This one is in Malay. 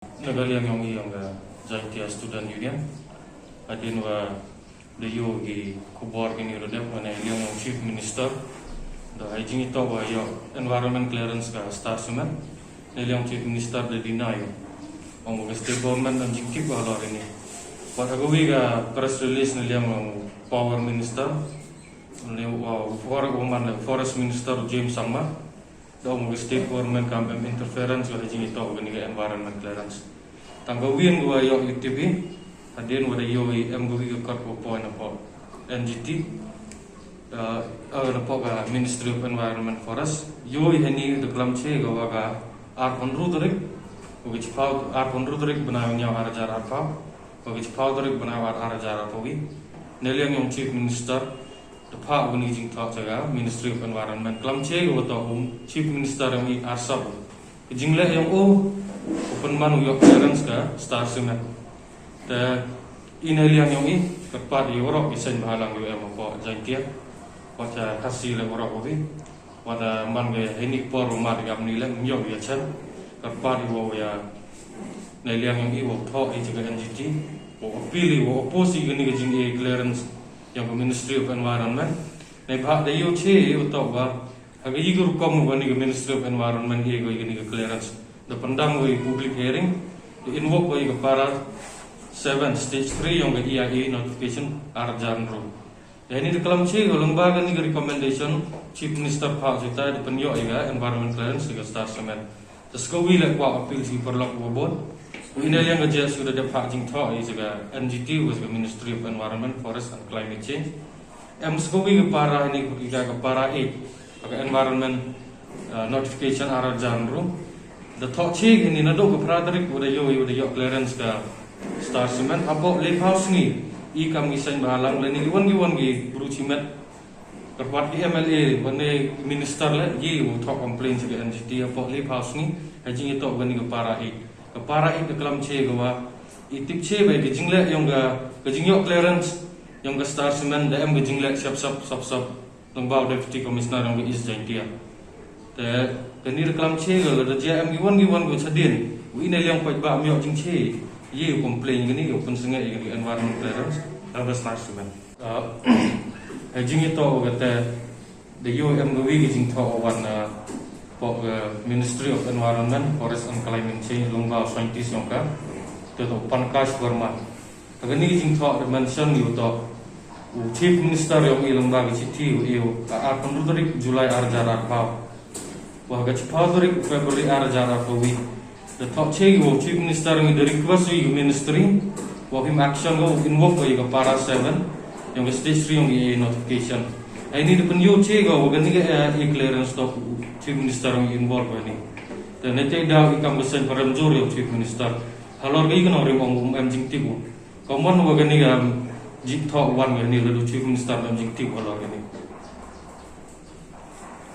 Nagaliang yung Jaitia Student Union adin wa dayo gi kubor ini rodep mana yung Chief Minister da hygiene ito wa yo environment clearance ka star suman yung Chief Minister da dinayo ang state government ang jingkip wa lor ini wa gawi ga press release yung power minister forest minister James Sangma daw mo state government kam interference wa hygiene ito ga environment clearance tanggawin gua yo UTB adin wada yo MGW kar po na po NGT na po ga Ministry of Environment Forest yo hani de klamche gawa ga R100 which found R100 बनाव nya R1000 arpa which found बनाव R1000 arpawi neliang yung Chief Minister the pa uni jing thak jaga Ministry of Environment klamche go to Chief Minister yung arsab jingle yung open manu yok clearance ka star sumen te ineliang yung kepat yorok isen bahalang yo em po jaitia wacha kasih le orok obi wada man ge heni por rumah gam ni le nyok ya chen kepat yo ya neliang yung iwo tho juga NGT wo pili wo oposi gini ge jing clearance yang Ministry of Environment nei bha de yo che utok ba agi igur kom gani ge Ministry of Environment ge gini ge clearance the pandang we public hearing the invoke we para 7 stage 3 yang EIA notification arjan ru yani the kalam chi lembaga ni recommendation Chief Minister Pak Jita the penyo iga environment clearance the star semen the skowi le kwa appeal si perlok bobot ini yang gaja sudah dapat jing tho juga NGT was the Ministry of Environment Forest and Climate Change skowi ke para ini iga ke para 8 ke environment notification arjan ru the thought check ini nado ke Frederick udah yo clearance ka star cement abok lake house ni I kami sign bahalang leni giwan gi buru cimet kerpat di MLA bane minister le ye wo thok complain ke NGT abok lake house ni hajing itu gani ke para ke kelam che gawa itip che bai ke jingle yang ga ke jingyo clearance yang ga star cement da em ke jingle sap lembaga deputy commissioner yang is Jaitia te kani reklam che ga da ja am giwan go chadin wi ne liang pai ba myo jing che ye complain gani open singa ye environment clearance aba star sumen jing ito ga te the UM go wi jing tho wan po Ministry of Environment Forest and Climate Change longba scientist yang ka to Pankaj Verma gani jing tho mention yu to Chief Minister yang longba ga chithi yu a 15 Julai arjar pa wah gaji Februari arjara pawi the top che go Chief Minister ngi the request wi ministry wah him action go invoke wi ga para 7 yang stage 3 yang notification ini the penyo che go gani ga clearance to Chief Minister ngi involve ni dan nete da ikam besen paramjur yo Chief Minister halor gi kan ori mong jing tibu common wa gani ga jik tho wan ni le Chief Minister jing tibu halor ni